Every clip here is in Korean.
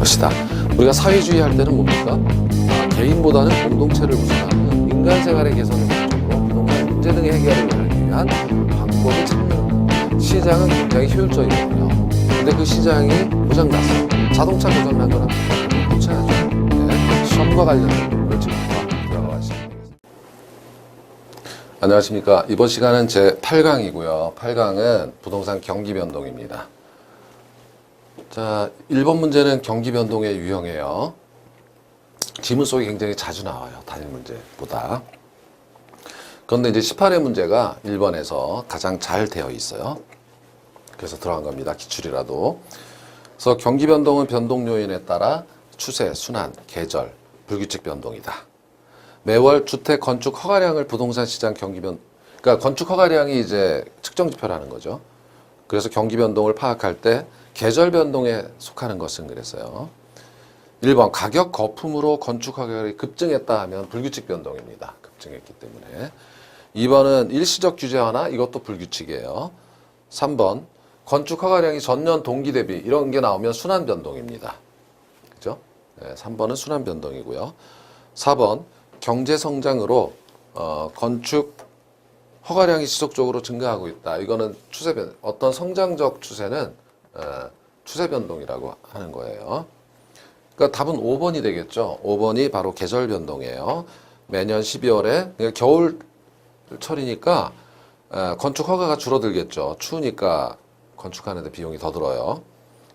것이다. 우리가 사회주의 할 때는 뭡니까? 개인보다는 공동체를 우선하는 인간 생활의 개선을 목적으로 부동산 문제 등의 해결을 하기 위한 방법을 찾는 시장은 굉장히 효율적이거든요. 근데 그 시장이 고장났어. 자동차 고장난 거는 고쳐야죠. 네, 시험과 관련된 부분을 지금부터 들어가 시작하겠습니다. 안녕하십니까. 이번 시간은 제 8강이고요. 8강은 부동산 경기 변동입니다. 자, 1번 문제는 경기 변동의 유형이에요. 지문 속에 굉장히 자주 나와요. 단일 문제보다. 그런데 이제 18회 문제가 1번에서 가장 잘 되어 있어요. 그래서 들어간 겁니다. 기출이라도. 그래서 경기 변동은 변동 요인에 따라 추세, 순환, 계절, 불규칙 변동이다. 매월 주택 건축 허가량을 부동산 시장 경기 변동, 그러니까 건축 허가량이 이제 측정 지표라는 거죠. 그래서 경기 변동을 파악할 때 계절 변동에 속하는 것은 그랬어요. 1번 가격 거품으로 건축 가격이 급증했다 하면 불규칙 변동입니다. 급증했기 때문에. 2번은 일시적 규제 완화, 이것도 불규칙이에요. 3번 건축 허가량이 전년 동기 대비 이런 게 나오면 순환 변동입니다. 그죠? 네, 3번은 순환 변동이고요. 4번 경제 성장으로 건축 허가량이 지속적으로 증가하고 있다. 이거는 추세 변동, 어떤 성장적 추세는 추세 변동이라고 하는 거예요. 그러니까 답은 5번이 되겠죠. 5번이 바로 계절 변동이에요. 매년 12월에 그러니까 겨울철이니까 건축 허가가 줄어들겠죠. 추우니까 건축하는데 비용이 더 들어요.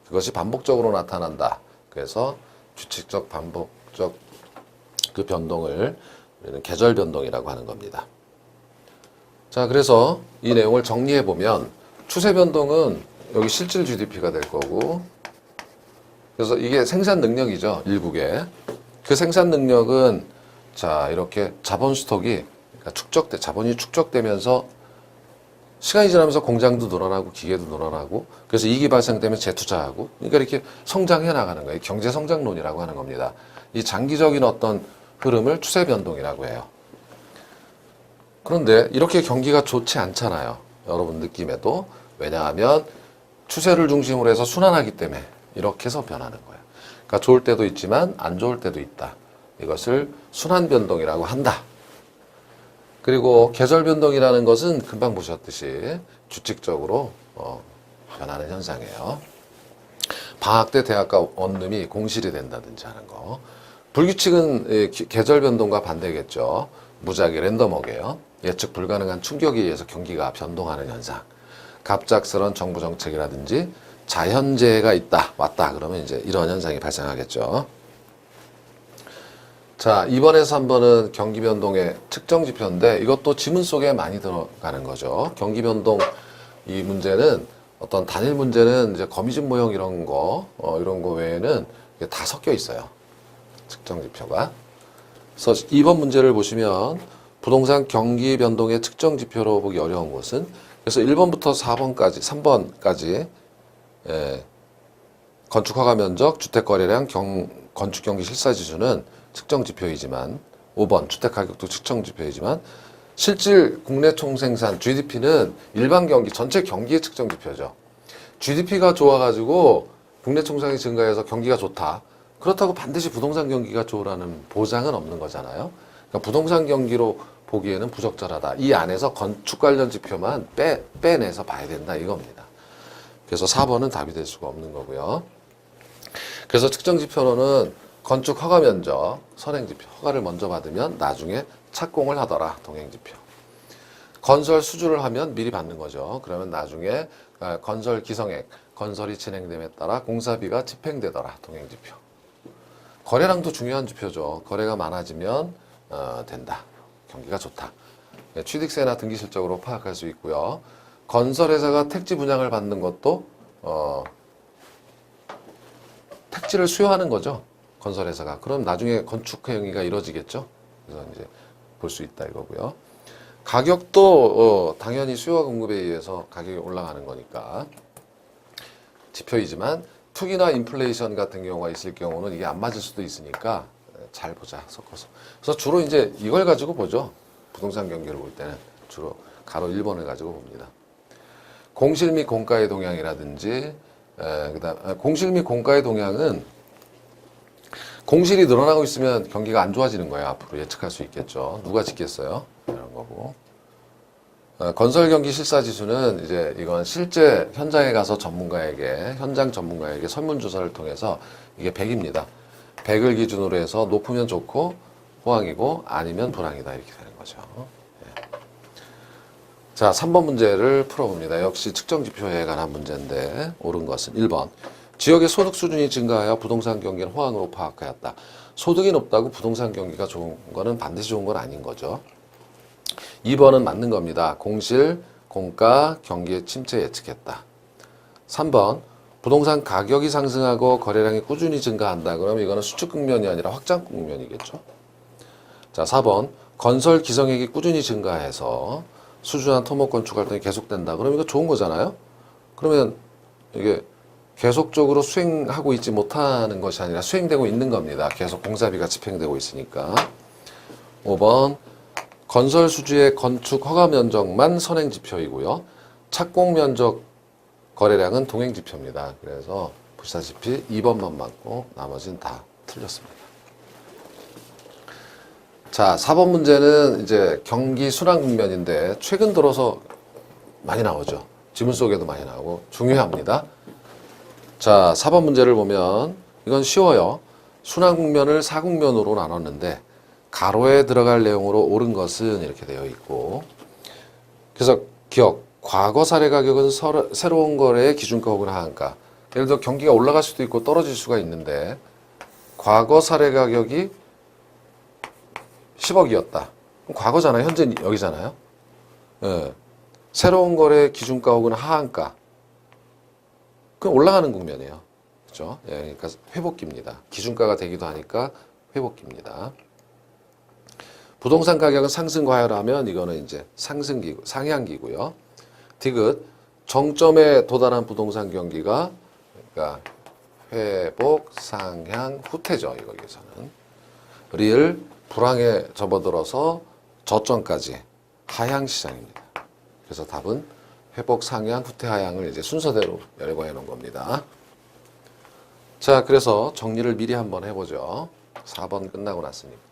그것이 반복적으로 나타난다. 그래서 규칙적 반복적 그 변동을 우리는 계절 변동이라고 하는 겁니다. 자, 그래서 이 내용을 정리해 보면 추세 변동은 여기 실질 GDP가 될 거고, 그래서 이게 생산 능력이죠. 일국의. 그 생산 능력은 자, 이렇게 자본 스톡이 그러니까 자본이 축적되면서 시간이 지나면서 공장도 늘어나고 기계도 늘어나고 그래서 이익이 발생되면 재투자하고 그러니까 이렇게 성장해 나가는 거예요. 경제 성장론이라고 하는 겁니다. 이 장기적인 어떤 흐름을 추세 변동이라고 해요. 그런데 이렇게 경기가 좋지 않잖아요. 여러분 느낌에도. 왜냐하면 추세를 중심으로 해서 순환하기 때문에 이렇게 해서 변하는 거예요. 그러니까 좋을 때도 있지만 안 좋을 때도 있다. 이것을 순환 변동이라고 한다. 그리고 계절 변동이라는 것은 금방 보셨듯이 규칙적으로 변하는 현상이에요. 방학 때 대학가 원룸이 공실이 된다든지 하는 거. 불규칙은 계절 변동과 반대겠죠. 무작위 랜덤워크예요. 예측 불가능한 충격에 의해서 경기가 변동하는 현상. 갑작스런 정부 정책이라든지 자연재해가 왔다 그러면 이제 이런 현상이 발생하겠죠. 자, 2번에서 3번은 경기 변동의 측정 지표인데 이것도 지문 속에 많이 들어가는 거죠. 경기 변동 이 문제는 어떤 단일 문제는 이제 거미줄 모형 이런 거 외에는 다 섞여 있어요. 측정 지표가. 그래서 2번 문제를 보시면 부동산 경기 변동의 측정 지표로 보기 어려운 것은 그래서 1번부터 4번까지, 3번까지 건축 허가 면적, 주택 거래량, 건축 경기 실사 지수는 측정 지표이지만 5번 주택 가격도 측정 지표이지만 실질 국내 총생산 GDP는 일반 경기 전체 경기의 측정 지표죠. GDP가 좋아가지고 국내 총생이 증가해서 경기가 좋다. 그렇다고 반드시 부동산 경기가 좋으라는 보장은 없는 거잖아요. 그러니까 부동산 경기로 보기에는 부적절하다. 이 안에서 건축 관련 지표만 빼내서 봐야 된다 이겁니다. 그래서 4번은 답이 될 수가 없는 거고요. 그래서 측정 지표로는 건축 허가 면적, 선행 지표, 허가를 먼저 받으면 나중에 착공을 하더라, 동행 지표. 건설 수주를 하면 미리 받는 거죠. 그러면 나중에 건설 기성액, 건설이 진행됨에 따라 공사비가 집행되더라, 동행 지표. 거래량도 중요한 지표죠. 거래가 많아지면 된다. 경기가 좋다. 취득세나 등기 실적으로 파악할 수 있고요. 건설회사가 택지 분양을 받는 것도 택지를 수요하는 거죠. 건설회사가. 그럼 나중에 건축 행위가 이루어지겠죠. 그래서 이제 볼 수 있다 이거고요. 가격도 당연히 수요와 공급에 의해서 가격이 올라가는 거니까 지표이지만 투기나 인플레이션 같은 경우가 있을 경우는 이게 안 맞을 수도 있으니까 잘 보자, 섞어서. 그래서 주로 이제 이걸 가지고 보죠. 부동산 경기를 볼 때는 주로 가로 1번을 가지고 봅니다. 공실 및 공가의 동향이라든지, 그다음 공실 및 공가의 동향은 공실이 늘어나고 있으면 경기가 안 좋아지는 거예요. 앞으로 예측할 수 있겠죠. 누가 짓겠어요? 이런 거고. 건설 경기 실사 지수는 이제 이건 실제 현장에 가서 현장 전문가에게 설문조사를 통해서 이게 100입니다. 100을 기준으로 해서 높으면 좋고 호황이고 아니면 불황이다 이렇게 되는 거죠. 예. 자, 3번 문제를 풀어봅니다. 역시 측정 지표에 관한 문제인데 옳은 것은 1번. 지역의 소득 수준이 증가하여 부동산 경기는 호황으로 파악하였다. 소득이 높다고 부동산 경기가 좋은 거는 반드시 좋은 건 아닌 거죠. 2번은 맞는 겁니다. 공실, 공가, 경기의 침체 예측했다. 3번, 부동산 가격이 상승하고 거래량이 꾸준히 증가한다. 그러면 이거는 수축 국면이 아니라 확장 국면이겠죠. 자, 4번, 건설 기성액이 꾸준히 증가해서 수준한 토목 건축 활동이 계속된다. 그러면 이거 좋은 거잖아요. 그러면 이게 계속적으로 수행하고 있지 못하는 것이 아니라 수행되고 있는 겁니다. 계속 공사비가 집행되고 있으니까. 5번, 건설 수주의 건축 허가 면적만 선행 지표이고요. 착공 면적 거래량은 동행 지표입니다. 그래서 보시다시피 2번만 맞고 나머지는 다 틀렸습니다. 자, 4번 문제는 이제 경기 순환 국면인데 최근 들어서 많이 나오죠. 지문 속에도 많이 나오고 중요합니다. 자, 4번 문제를 보면 이건 쉬워요. 순환 국면을 4국면으로 나눴는데 가로에 들어갈 내용으로 옳은 것은 이렇게 되어 있고, 그래서 기억, 과거 사례 가격은 새로운 거래의 기준가 혹은 하한가. 예를 들어 경기가 올라갈 수도 있고 떨어질 수가 있는데 과거 사례 가격이 10억이었다. 그럼 과거잖아요. 현재 여기잖아요. 예. 새로운 거래 기준가 혹은 하한가. 그럼 올라가는 국면이에요. 그렇죠? 예, 그러니까 회복기입니다. 기준가가 되기도 하니까 회복기입니다. 부동산 가격은 상승 과열하면 이거는 이제 상승기고 상향기고요. 디귿, 정점에 도달한 부동산 경기가 그러니까 회복, 상향, 후퇴죠. 여기서는 리을, 불황에 접어들어서 저점까지 하향 시장입니다. 그래서 답은 회복, 상향, 후퇴, 하향을 이제 순서대로 열거해 놓은 겁니다. 자, 그래서 정리를 미리 한번 해보죠. 4번 끝나고 났으니까.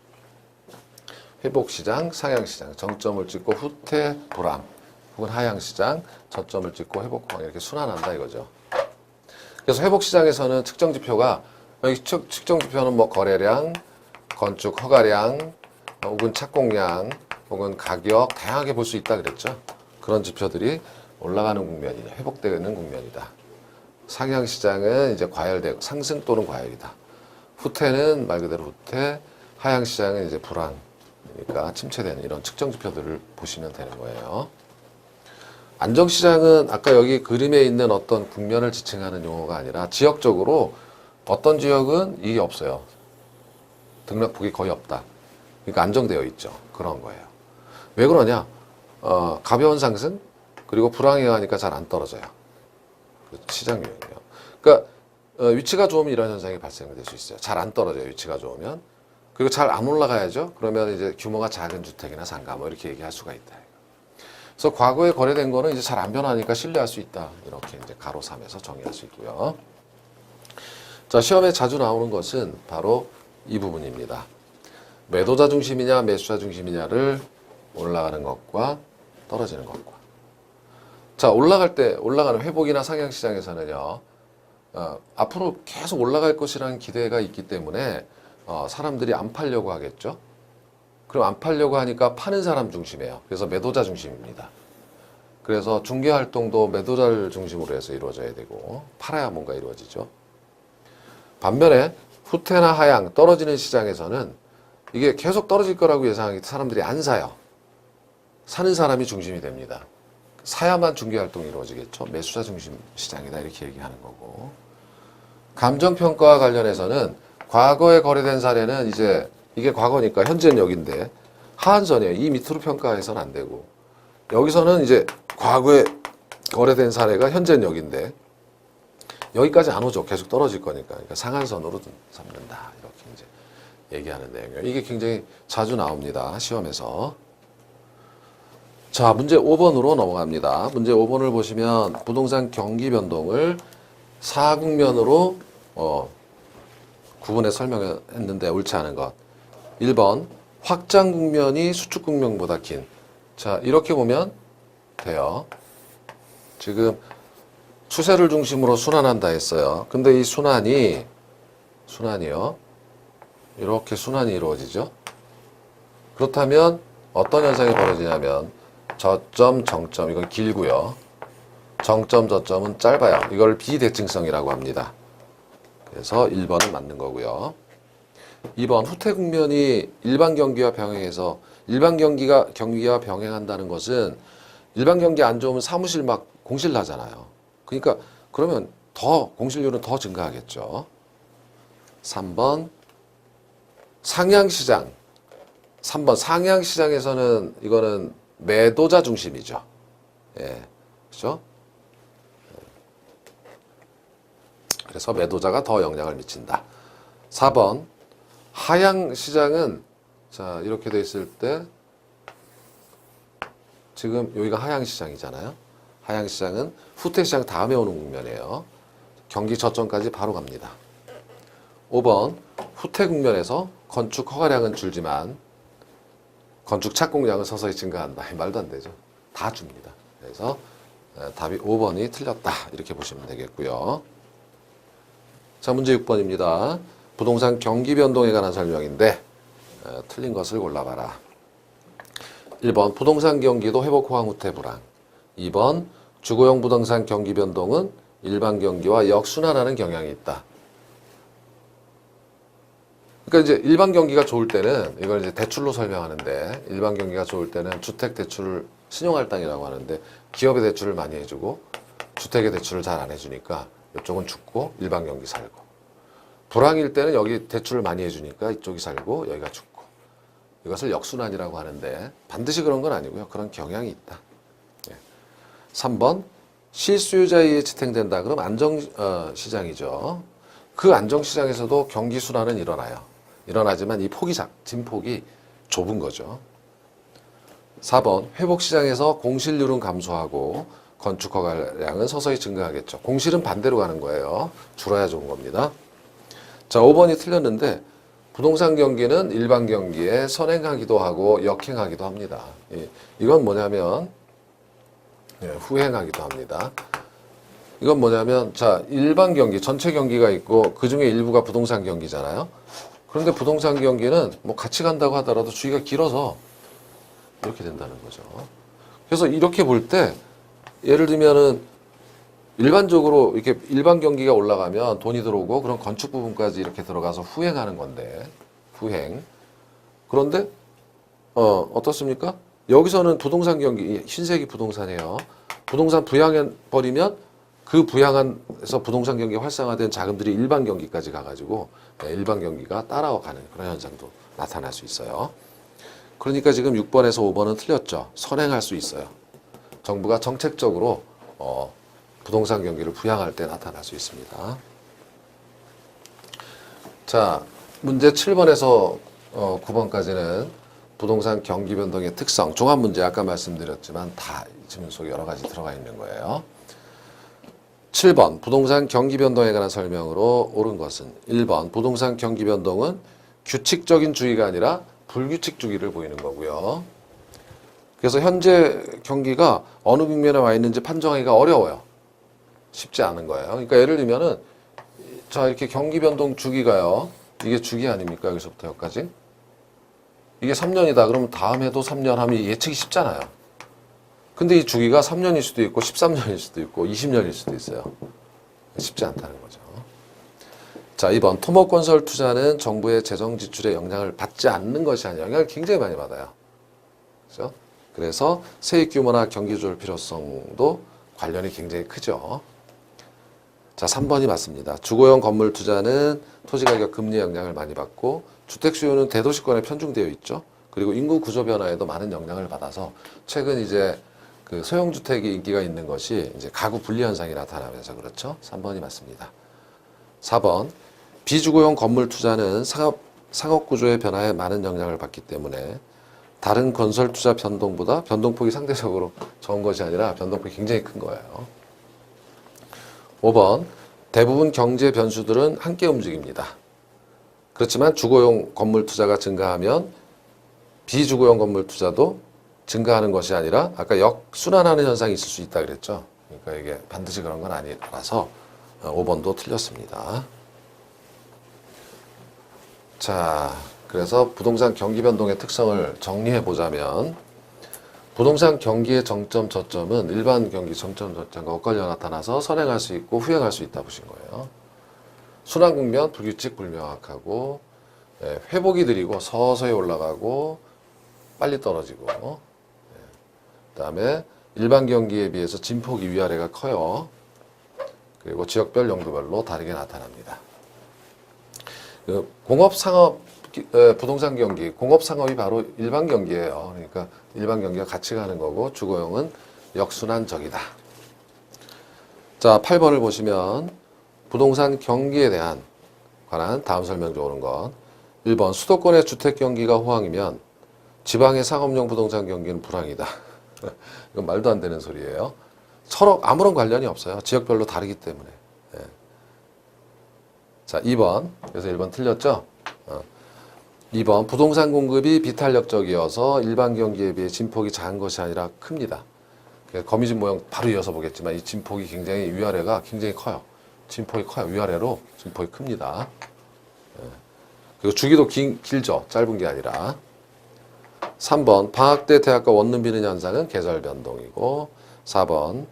회복시장, 상향시장, 정점을 찍고 후퇴, 불황, 혹은 하향시장, 저점을 찍고 회복, 불황 이렇게 순환한다 이거죠. 그래서 회복시장에서는 측정지표가 여기 측정지표는 뭐 거래량, 건축 허가량, 혹은 착공량, 혹은 가격 다양하게 볼 수 있다 그랬죠. 그런 지표들이 올라가는 국면이냐, 회복되는 국면이다. 상향시장은 이제 과열되고 상승 또는 과열이다. 후퇴는 말 그대로 후퇴, 하향시장은 이제 불황. 그러니까 침체되는 이런 측정 지표들을 보시면 되는 거예요. 안정시장은 아까 여기 그림에 있는 어떤 국면을 지칭하는 용어가 아니라 지역적으로 어떤 지역은 이게 없어요. 등락폭이 거의 없다. 그러니까 안정되어 있죠. 그런 거예요. 왜 그러냐? 가벼운 상승 그리고 불황에 가니까 잘 안 떨어져요. 시장 유형이요. 그러니까 위치가 좋으면 이런 현상이 발생될 수 있어요. 잘 안 떨어져요. 위치가 좋으면. 그리고 잘 안 올라가야죠. 그러면 이제 규모가 작은 주택이나 상가 뭐 이렇게 얘기할 수가 있다. 그래서 과거에 거래된 거는 이제 잘 안 변하니까 신뢰할 수 있다. 이렇게 이제 가로 3에서 정의할 수 있고요. 자, 시험에 자주 나오는 것은 바로 이 부분입니다. 매도자 중심이냐 매수자 중심이냐를 올라가는 것과 떨어지는 것과. 자, 올라가는 회복이나 상향 시장에서는요. 앞으로 계속 올라갈 것이라는 기대가 있기 때문에 사람들이 안 팔려고 하겠죠. 그럼 안 팔려고 하니까 파는 사람 중심이에요. 그래서 매도자 중심입니다. 그래서 중개 활동도 매도자를 중심으로 해서 이루어져야 되고 팔아야 뭔가 이루어지죠. 반면에 후퇴나 하향, 떨어지는 시장에서는 이게 계속 떨어질 거라고 예상하기 때문에 사람들이 안 사요. 사는 사람이 중심이 됩니다. 사야만 중개 활동이 이루어지겠죠. 매수자 중심 시장이다 이렇게 얘기하는 거고. 감정평가와 관련해서는 과거에 거래된 사례는 이제 이게 과거니까 현재는 여기인데 하한선이에요. 이 밑으로 평가해서는 안 되고 여기서는 이제 과거에 거래된 사례가 현재는 여기인데 여기까지 안 오죠. 계속 떨어질 거니까. 그러니까 상한선으로 삼는다. 이렇게 이제 얘기하는 내용이에요. 이게 굉장히 자주 나옵니다. 시험에서. 자, 문제 5번으로 넘어갑니다. 문제 5번을 보시면 부동산 경기 변동을 4국면으로 구분해 설명했는데 옳지 않은 것. 1번 확장 국면이 수축 국면보다 긴. 자, 이렇게 보면 돼요. 지금 추세를 중심으로 순환한다 했어요. 근데 이 순환이요. 이렇게 순환이 이루어지죠. 그렇다면 어떤 현상이 벌어지냐면 저점, 정점, 이건 길고요. 정점, 저점은 짧아요. 이걸 비대칭성이라고 합니다. 그래서 1번은 맞는 거고요. 2번 후퇴 국면이 일반 경기와 병행해서 일반 경기가 병행한다는 것은 일반 경기 안 좋으면 사무실 막 공실 나잖아요. 그러니까 그러면 더 공실률은 더 증가하겠죠. 3번 상향시장. 3번 상향시장에서는 이거는 매도자 중심이죠. 예, 그렇죠? 그래서 매도자가 더 영향을 미친다. 4번 하향시장은 자 이렇게 돼 있을 때 지금 여기가 하향시장이잖아요. 하향시장은 후퇴시장 다음에 오는 국면이에요. 경기 저점까지 바로 갑니다. 5번 후퇴 국면에서 건축 허가량은 줄지만 건축 착공량은 서서히 증가한다. 말도 안 되죠. 다 줍니다. 그래서 답이 5번이 틀렸다. 이렇게 보시면 되겠고요. 자, 문제 6번입니다. 부동산 경기 변동에 관한 설명인데 틀린 것을 골라봐라. 1번 부동산 경기도 회복 호황 후퇴 불황. 2번 주거용 부동산 경기 변동은 일반 경기와 역순환하는 경향이 있다. 그러니까 이제 일반 경기가 좋을 때는 이걸 이제 대출로 설명하는데 일반 경기가 좋을 때는 주택 대출을 신용할당이라고 하는데 기업의 대출을 많이 해주고 주택의 대출을 잘 안 해주니까 이쪽은 죽고 일반 경기 살고 불황일 때는 여기 대출을 많이 해주니까 이쪽이 살고 여기가 죽고 이것을 역순환이라고 하는데 반드시 그런 건 아니고요. 그런 경향이 있다. 3번 실수요자에 지탱된다. 그럼 안정시장이죠. 그 안정시장에서도 경기순환은 일어나요. 일어나지만 이 폭이 진폭이 좁은 거죠. 4번 회복시장에서 공실률은 감소하고 건축허가량은 서서히 증가하겠죠. 공실은 반대로 가는 거예요. 줄어야 좋은 겁니다. 자, 5번이 틀렸는데 부동산 경기는 일반 경기에 선행하기도 하고 역행하기도 합니다. 이건 뭐냐면 후행하기도 합니다. 이건 뭐냐면 자 일반 경기, 전체 경기가 있고 그중에 일부가 부동산 경기잖아요. 그런데 부동산 경기는 뭐 같이 간다고 하더라도 주기가 길어서 이렇게 된다는 거죠. 그래서 이렇게 볼 때 예를 들면은 일반적으로 이렇게 일반 경기가 올라가면 돈이 들어오고 그런 건축 부분까지 이렇게 들어가서 후행하는 건데 후행. 그런데 어떻습니까? 여기서는 부동산 경기 흰색이 부동산이에요. 부동산 부양해 버리면 그 부양한에서 부동산 경기 활성화된 자금들이 일반 경기까지 가가지고 일반 경기가 따라가는 그런 현상도 나타날 수 있어요. 그러니까 지금 6번에서 5번은 틀렸죠. 선행할 수 있어요. 정부가 정책적으로 부동산 경기를 부양할 때 나타날 수 있습니다. 자, 문제 7번에서 9번까지는 부동산 경기 변동의 특성, 종합 문제 아까 말씀드렸지만 다 질문 속에 여러 가지 들어가 있는 거예요. 7번 부동산 경기 변동에 관한 설명으로 옳은 것은 1번 부동산 경기 변동은 규칙적인 주기가 아니라 불규칙 주기를 보이는 거고요. 그래서 현재 경기가 어느 국면에 와 있는지 판정하기가 어려워요. 쉽지 않은 거예요. 그러니까 예를 들면은 자 이렇게 경기 변동 주기가요. 이게 주기 아닙니까? 여기서부터 여기까지. 이게 3년이다. 그러면 다음 해도 3년 하면 예측이 쉽잖아요. 근데 이 주기가 3년일 수도 있고 13년일 수도 있고 20년일 수도 있어요. 쉽지 않다는 거죠. 자, 2번 토목건설 투자는 정부의 재정 지출에 영향을 받지 않는 것이 아니라 영향을 굉장히 많이 받아요. 그렇죠? 그래서 세입 규모나 경기 조절 필요성도 관련이 굉장히 크죠. 자, 3번이 맞습니다. 주거용 건물 투자는 토지가격 금리 영향을 많이 받고 주택 수요는 대도시권에 편중되어 있죠. 그리고 인구 구조 변화에도 많은 영향을 받아서 최근 이제 그 소형주택이 인기가 있는 것이 이제 가구 분리 현상이 나타나면서 그렇죠. 3번이 맞습니다. 4번 비주거용 건물 투자는 상업 구조의 변화에 많은 영향을 받기 때문에 다른 건설 투자 변동보다 변동폭이 상대적으로 적은 것이 아니라 변동폭이 굉장히 큰 거예요. 5번 대부분 경제 변수들은 함께 움직입니다. 그렇지만 주거용 건물 투자가 증가하면 비주거용 건물 투자도 증가하는 것이 아니라 아까 역순환하는 현상이 있을 수 있다 그랬죠. 그러니까 이게 반드시 그런 건 아니라서 5번도 틀렸습니다. 자, 그래서 부동산 경기 변동의 특성을 정리해 보자면 부동산 경기의 정점 저점은 일반 경기 정점 저점과 엇갈려 나타나서 선행할 수 있고 후행할 수 있다 보신 거예요. 순환 국면 불규칙 불명확하고 회복이 느리고 서서히 올라가고 빨리 떨어지고 그다음에 일반 경기에 비해서 진폭이 위아래가 커요. 그리고 지역별 용도별로 다르게 나타납니다. 공업상업 부동산 경기, 공업상업이 바로 일반 경기예요. 그러니까 일반 경기가 같이 가는 거고 주거용은 역순환적이다. 자, 8번을 보시면 부동산 경기에 대한 관한 다음 설명 중 오는 것. 1번 수도권의 주택 경기가 호황이면 지방의 상업용 부동산 경기는 불황이다. 이건 말도 안 되는 소리예요. 서로 아무런 관련이 없어요. 지역별로 다르기 때문에. 예. 자, 2번. 그래서 1번 틀렸죠? 2번 부동산 공급이 비탄력적이어서 일반 경기에 비해 진폭이 작은 것이 아니라 큽니다. 거미줄 모형 바로 이어서 보겠지만 이 진폭이 굉장히 위아래가 굉장히 커요. 진폭이 커요. 위아래로 진폭이 큽니다. 그리고 주기도 길죠. 짧은 게 아니라. 3번 방학 때 대학가 원룸 비는 현상은 계절 변동이고 4번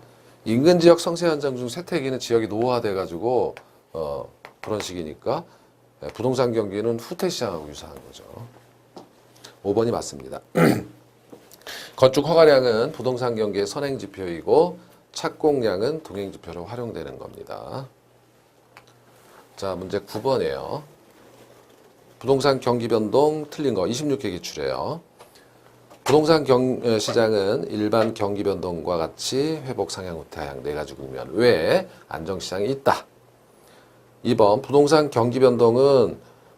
인근 지역 성세 현상 중 쇠퇴기는 지역이 노후화돼 가지고 그런 식이니까 부동산 경기는 후퇴 시장하고 유사한 거죠. 5번이 맞습니다. 건축 허가량은 부동산 경기의 선행 지표이고 착공량은 동행 지표로 활용되는 겁니다. 자, 문제 9번이에요. 부동산 경기 변동 틀린 거 26회 기출이에요. 부동산 시장은 일반 경기 변동과 같이 회복 상향 후퇴하향 네 가지 국면 외에 안정시장이 있다. 2번 부동산 경기 변동은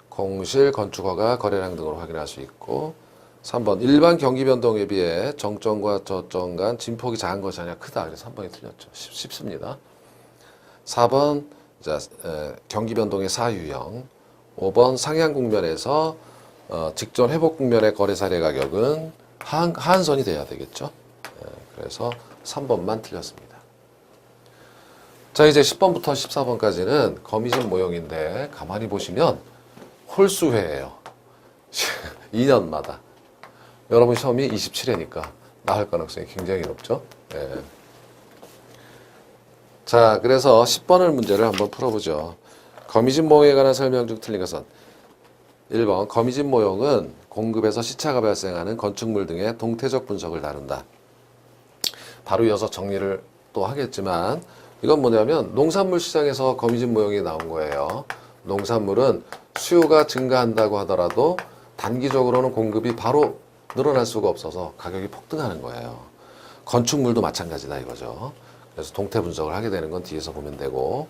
공실, 건축허가, 거래량 등으로 확인할 수 있고 3번 일반 경기 변동에 비해 정점과 저점 간 진폭이 작은 것이 아니라 크다. 그래서 3번이 틀렸죠. 쉽습니다. 4번 경기 변동의 사유형 5번 상향 국면에서 직전 회복 국면의 거래 사례 가격은 하한선이 돼야 되겠죠. 그래서 3번만 틀렸습니다. 자, 이제 10번부터 14번까지는 거미줄 모형인데 가만히 보시면 홀수회예요. 2년마다. 여러분 시험이 27회니까 나올 가능성이 굉장히 높죠. 네. 자, 그래서 10번을 문제를 한번 풀어보죠. 거미줄 모형에 관한 설명 중 틀린 것은 1번 거미줄 모형은 공급에서 시차가 발생하는 건축물 등의 동태적 분석을 다룬다. 바로 이어서 정리를 또 하겠지만 이건 뭐냐면 농산물 시장에서 거미줄 모형이 나온 거예요. 농산물은 수요가 증가한다고 하더라도 단기적으로는 공급이 바로 늘어날 수가 없어서 가격이 폭등하는 거예요. 건축물도 마찬가지다 이거죠. 그래서 동태 분석을 하게 되는 건 뒤에서 보면 되고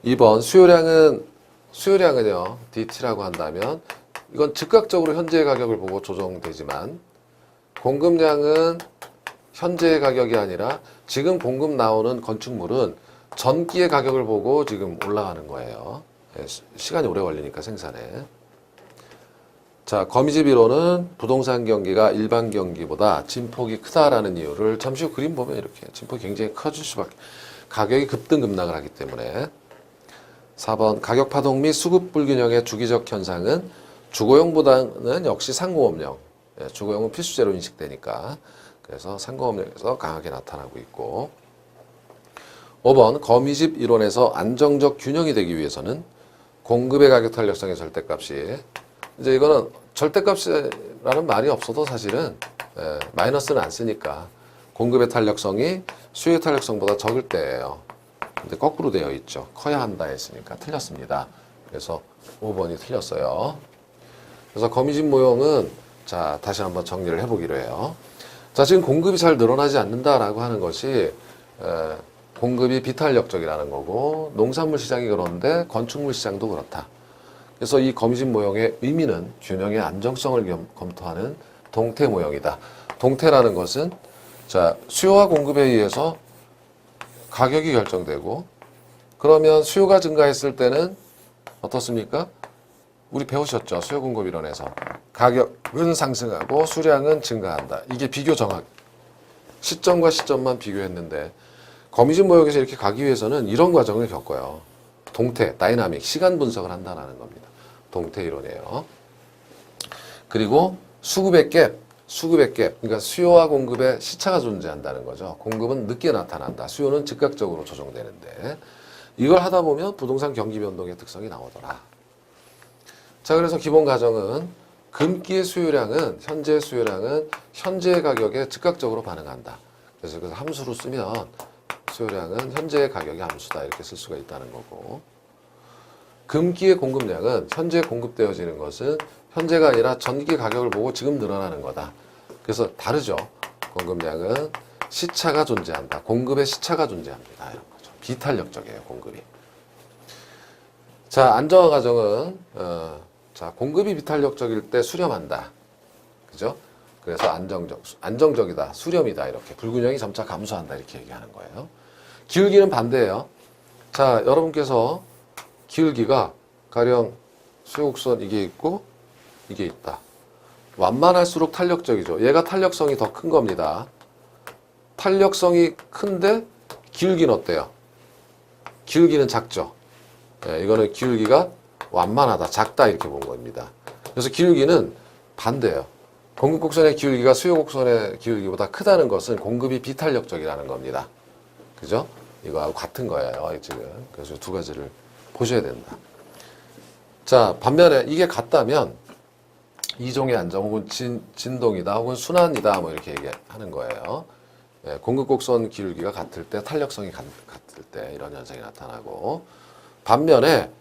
2번 수요량은요 DT라고 한다면 이건 즉각적으로 현재의 가격을 보고 조정되지만 공급량은 현재의 가격이 아니라 지금 공급 나오는 건축물은 전기의 가격을 보고 지금 올라가는 거예요. 시간이 오래 걸리니까 생산에. 자, 거미줄 이론은 부동산 경기가 일반 경기보다 진폭이 크다라는 이유를 잠시 후 그림 보면 이렇게 진폭이 굉장히 커질 수밖에 가격이 급등급락을 하기 때문에 4번 가격 파동 및 수급 불균형의 주기적 현상은 주거용보다는 역시 상공업용 주거용은 필수재로 인식되니까 그래서 상공업용에서 강하게 나타나고 있고 5번 거미집 이론에서 안정적 균형이 되기 위해서는 공급의 가격 탄력성의 절대값이 이제 이거는 절대값이라는 말이 없어도 사실은 마이너스는 안 쓰니까 공급의 탄력성이 수요의 탄력성보다 적을 때예요. 근데 거꾸로 되어 있죠. 커야 한다 했으니까 틀렸습니다. 그래서 5번이 틀렸어요. 그래서 거미집 모형은 자 다시 한번 정리를 해보기로 해요. 자, 지금 공급이 잘 늘어나지 않는다라고 하는 것이 공급이 비탄력적이라는 거고 농산물 시장이 그런데 건축물 시장도 그렇다. 그래서 이 거미줄 모형의 의미는 균형의 안정성을 검토하는 동태 모형이다. 동태라는 것은 자 수요와 공급에 의해서 가격이 결정되고 그러면 수요가 증가했을 때는 어떻습니까? 우리 배우셨죠? 수요 공급 이론에서 가격은 상승하고 수량은 증가한다. 이게 비교 정확. 시점과 시점만 비교했는데 거미줄 모형에서 이렇게 가기 위해서는 이런 과정을 겪어요. 동태, 다이나믹, 시간 분석을 한다는 겁니다. 동태 이론이에요. 그리고 수급의 갭, 그러니까 수요와 공급의 시차가 존재한다는 거죠. 공급은 늦게 나타난다. 수요는 즉각적으로 조정되는데 이걸 하다 보면 부동산 경기 변동의 특성이 나오더라. 자, 그래서 기본 가정은 금기의 수요량은 현재 수요량은 현재 가격에 즉각적으로 반응한다. 그래서 그 함수로 쓰면 수요량은 현재 가격의 함수다 이렇게 쓸 수가 있다는 거고, 금기의 공급량은 현재 공급되어지는 것은 현재가 아니라 전기 가격을 보고 지금 늘어나는 거다. 그래서 다르죠. 공급량은 시차가 존재한다. 공급의 시차가 존재합니다. 이런 거죠. 비탄력적이에요, 공급이. 자, 안정화 가정은 자, 공급이 비탄력적일 때 수렴한다. 그죠? 그래서 안정적이다, 수렴이다, 이렇게 불균형이 점차 감소한다 이렇게 얘기하는 거예요. 기울기는 반대예요. 자, 여러분께서 기울기가 가령 수요곡선 이게 있고 이게 있다. 완만할수록 탄력적이죠. 얘가 탄력성이 더 큰 겁니다. 탄력성이 큰데 기울기는 어때요? 기울기는 작죠. 네, 이거는 기울기가 완만하다, 작다 이렇게 본 겁니다. 그래서 기울기는 반대예요. 공급 곡선의 기울기가 수요 곡선의 기울기보다 크다는 것은 공급이 비탄력적이라는 겁니다. 그죠? 이거하고 같은 거예요, 지금. 그래서 두 가지를 보셔야 된다. 자, 반면에 이게 같다면 이종의 안정 혹은 진동이다 혹은 순환이다 뭐 이렇게 얘기하는 거예요. 예, 공급 곡선 기울기가 같을 때, 탄력성이 같을 때 이런 현상이 나타나고, 반면에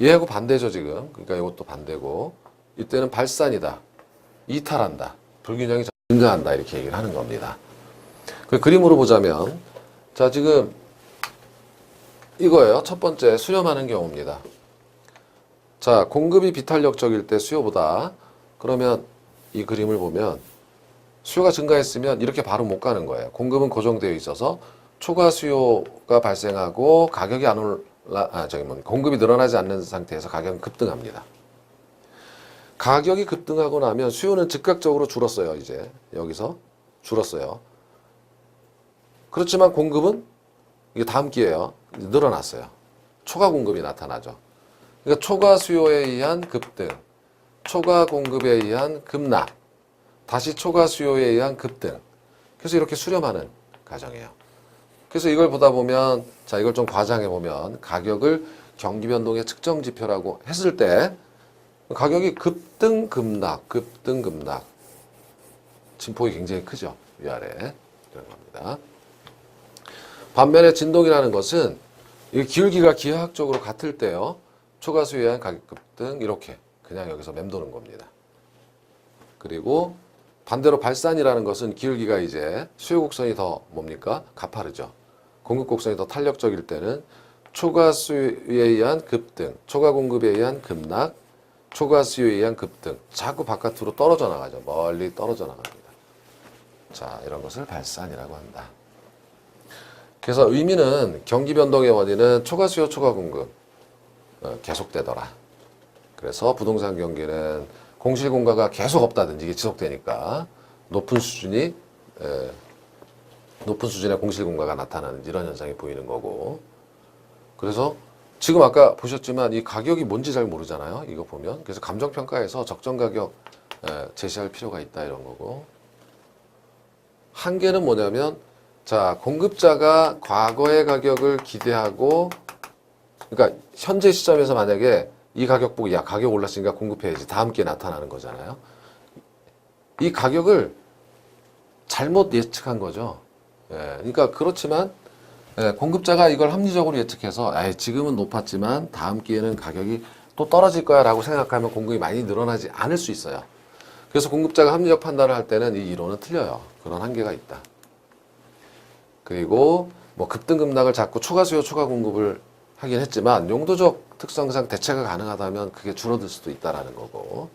얘하고 반대죠, 지금. 그러니까 이것도 반대고, 이때는 발산이다, 이탈한다, 불균형이 증가한다 이렇게 얘기를 하는 겁니다. 그 그림으로 보자면, 자, 지금 이거예요. 첫 번째 수렴하는 경우입니다. 자, 공급이 비탄력적일 때 수요보다, 그러면 이 그림을 보면 수요가 증가했으면 이렇게 바로 못 가는 거예요. 공급은 고정되어 있어서 초과 수요가 발생하고 가격이 안 올라, 공급이 늘어나지 않는 상태에서 가격은 급등합니다. 가격이 급등하고 나면 수요는 즉각적으로 줄었어요. 이제 여기서 줄었어요. 그렇지만 공급은 이게 다음 기회예요. 늘어났어요. 초과 공급이 나타나죠. 그러니까 초과 수요에 의한 급등, 초과 공급에 의한 급락, 다시 초과 수요에 의한 급등. 그래서 이렇게 수렴하는 과정이에요. 그래서 이걸 보다 보면, 자, 이걸 좀 과장해 보면 가격을 경기 변동의 측정 지표라고 했을 때 가격이 급등 급락, 급등 급락, 진폭이 굉장히 크죠. 위아래 이런 겁니다. 반면에 진동이라는 것은 이 기울기가 기하학적으로 같을 때요, 초과 수요에 의한 가격 급등 이렇게 그냥 여기서 맴도는 겁니다. 그리고 반대로 발산이라는 것은 기울기가 이제 수요 곡선이 더 뭡니까? 가파르죠. 공급 곡선이 더 탄력적일 때는 초과 수요에 의한 급등, 초과 공급에 의한 급락, 초과 수요에 의한 급등, 자꾸 바깥으로 떨어져 나가죠. 멀리 떨어져 나갑니다. 자, 이런 것을 발산이라고 한다. 그래서 의미는 경기 변동의 원인은 초과 수요, 초과 공급 계속되더라. 그래서 부동산 경기는 공실공가가 계속 없다든지 이게 지속되니까 높은 수준의 공실공가가 나타나는 이런 현상이 보이는 거고, 그래서 지금 아까 보셨지만 이 가격이 뭔지 잘 모르잖아요. 이거 보면. 그래서 감정평가에서 적정 가격 제시할 필요가 있다 이런 거고, 한계는 뭐냐면, 자, 공급자가 과거의 가격을 기대하고, 그러니까 현재 시점에서 만약에 이 가격 보고, 야, 가격 올랐으니까 공급해야지, 다음 기회에 나타나는 거잖아요. 이 가격을 잘못 예측한 거죠. 예, 그러니까 그렇지만 공급자가 이걸 합리적으로 예측해서 지금은 높았지만 다음 기회는 가격이 또 떨어질 거야 라고 생각하면 공급이 많이 늘어나지 않을 수 있어요. 그래서 공급자가 합리적 판단을 할 때는 이 이론은 틀려요. 그런 한계가 있다. 그리고 뭐 급등급락을 자꾸 초과 수요, 초과 공급을 하긴 했지만 용도적 특성상 대체가 가능하다면 그게 줄어들 수도 있다라는 거고,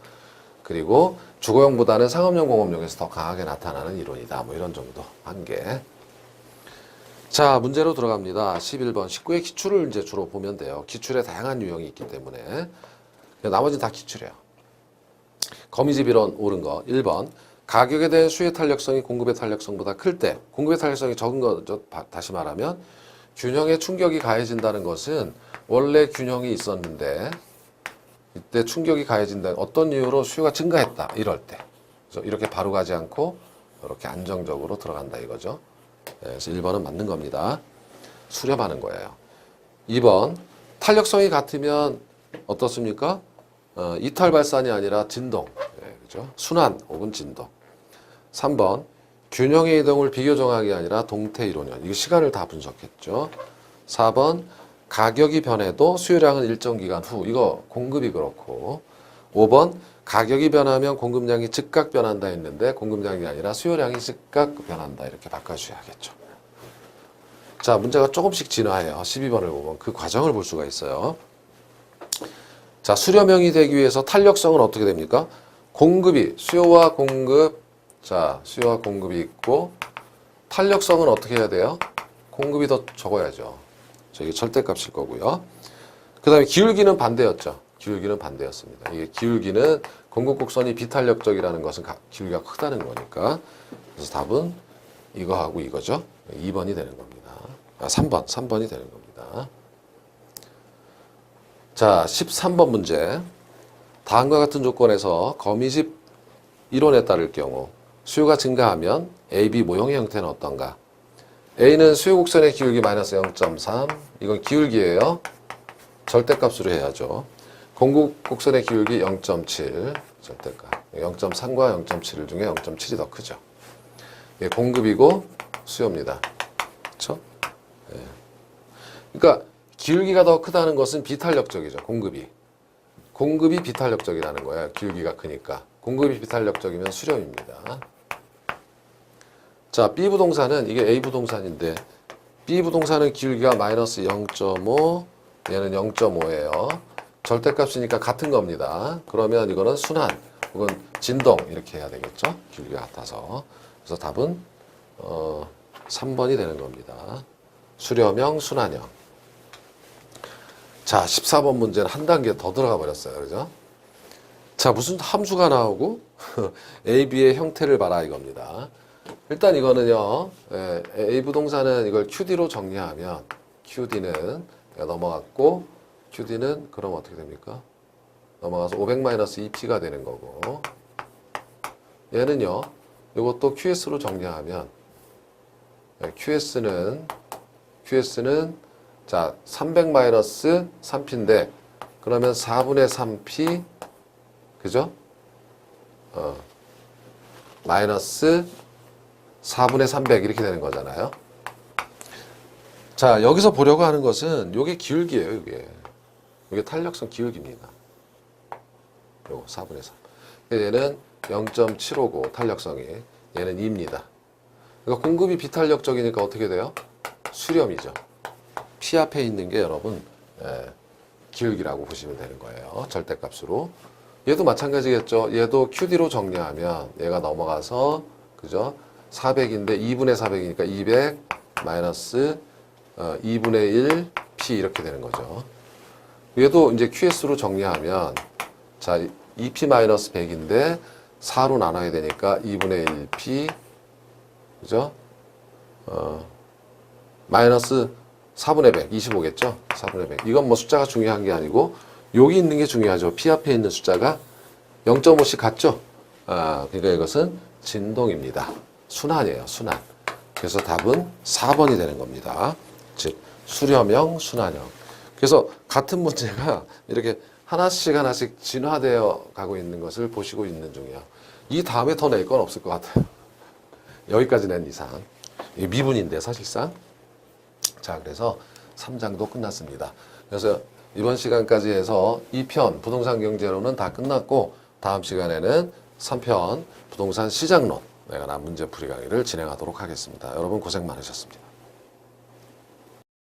그리고 주거용보다는 상업용, 공업용에서 더 강하게 나타나는 이론이다. 뭐 이런 정도 한계. 자, 문제로 들어갑니다. 11번. 19의 기출을 이제 주로 보면 돼요. 기출에 다양한 유형이 있기 때문에. 나머지는 다 기출이에요. 거미집 이론 옳은 거 1번. 가격에 대한 수요의 탄력성이 공급의 탄력성보다 클 때, 공급의 탄력성이 적은 거, 다시 말하면 균형에 충격이 가해진다는 것은 원래 균형이 있었는데 이때 충격이 가해진다. 어떤 이유로 수요가 증가했다. 이럴 때. 그래서 이렇게 바로 가지 않고 이렇게 안정적으로 들어간다 이거죠. 그래서 1번은 맞는 겁니다. 수렴하는 거예요. 2번. 탄력성이 같으면 어떻습니까? 이탈 발산이 아니라 진동. 그죠? 순환 혹은 진동. 3번. 균형의 이동을 비교정하기 아니라 동태 이론이요. 이거 시간을 다 분석했죠. 4번. 가격이 변해도 수요량은 일정 기간 후. 이거 공급이 그렇고. 5번. 가격이 변하면 공급량이 즉각 변한다 했는데 공급량이 아니라 수요량이 즉각 변한다. 이렇게 바꿔주셔야겠죠. 자, 문제가 조금씩 진화해요. 12번을 보면 그 과정을 볼 수가 있어요. 자, 수렴형이 되기 위해서 탄력성은 어떻게 됩니까? 공급이, 수요와 공급, 자, 수요와 공급이 있고, 탄력성은 어떻게 해야 돼요? 공급이 더 적어야죠. 자, 이게 절대값일 거고요. 그 다음에 기울기는 반대였죠. 기울기는 반대였습니다. 이게 기울기는 공급 곡선이 비탄력적이라는 것은 기울기가 크다는 거니까. 그래서 답은 이거하고 이거죠. 2번이 되는 겁니다. 3번이 되는 겁니다. 자, 13번 문제. 다음과 같은 조건에서 거미집 이론에 따를 경우 수요가 증가하면 AB 모형의 형태는 어떤가? A는 수요 곡선의 기울기 마이너스 0.3. 이건 기울기예요. 절대값으로 해야죠. 공급 곡선의 기울기 0.7. 절대값. 0.3과 0.7 중에 0.7이 더 크죠. 이게 공급이고 수요입니다. 그렇죠? 네. 그러니까 기울기가 더 크다는 것은 비탄력적이죠. 공급이 비탄력적이라는 거예요. 기울기가 크니까. 공급이 비탄력적이면 수렴입니다. 자, B 부동산은 이게 A 부동산인데 B 부동산은 기울기가 마이너스 0.5, 얘는 0.5예요. 절대값이니까 같은 겁니다. 그러면 이거는 순환 혹은 진동 이렇게 해야 되겠죠. 기울기가 같아서. 그래서 답은 3번이 되는 겁니다. 수렴형, 순환형. 자, 14번 문제는 한 단계 더 들어가 버렸어요. 그죠? 자, 무슨 함수가 나오고 AB의 형태를 봐라 이겁니다. 일단 이거는요. A 부동산은 이걸 QD로 정리하면 QD는 넘어갔고 QD는 그럼 어떻게 됩니까? 넘어가서 500-2P가 되는 거고 얘는요. 이것도 QS로 정리하면 QS는 자, 300-3P인데 그러면 4분의 3P 그죠? 마이너스 4분의 300 이렇게 되는 거잖아요. 자, 여기서 보려고 하는 것은 요게 기울기예요, 이게 탄력성 기울기입니다. 요거 4분의 3. 얘는 0.759 탄력성이 얘는 2입니다. 그러니까 공급이 비탄력적이니까 어떻게 돼요? 수렴이죠. P 앞에 있는 게 여러분 기울기라고 보시면 되는 거예요. 절대값으로. 얘도 마찬가지겠죠. 얘도 QD로 정리하면 얘가 넘어가서 그죠? 400인데 2분의 400이니까 200 마이너스 2분의 1 P 이렇게 되는 거죠. 얘도 이제 QS로 정리하면 자 2P 마이너스 100인데 4로 나눠야 되니까 2분의 1 P 그죠? 마이너스 4분의 100 25겠죠? 4분의 100 이건 뭐 숫자가 중요한 게 아니고 여기 있는 게 중요하죠. P 앞에 있는 숫자가 0.5씩 같죠? 그러니까 이것은 진동입니다. 순환이에요. 순환. 그래서 답은 4번이 되는 겁니다. 즉 수렴형, 순환형. 그래서 같은 문제가 이렇게 하나씩 진화되어 가고 있는 것을 보시고 있는 중이에요. 이 다음에 더 낼 건 없을 것 같아요. 여기까지 낸 이상. 이게 미분인데 사실상. 자, 그래서 3장도 끝났습니다. 그래서 이번 시간까지 해서 2편 부동산 경제론은 다 끝났고 다음 시간에는 3편 부동산 시장론 내가 난 문제풀이 강의를 진행하도록 하겠습니다. 여러분 고생 많으셨습니다.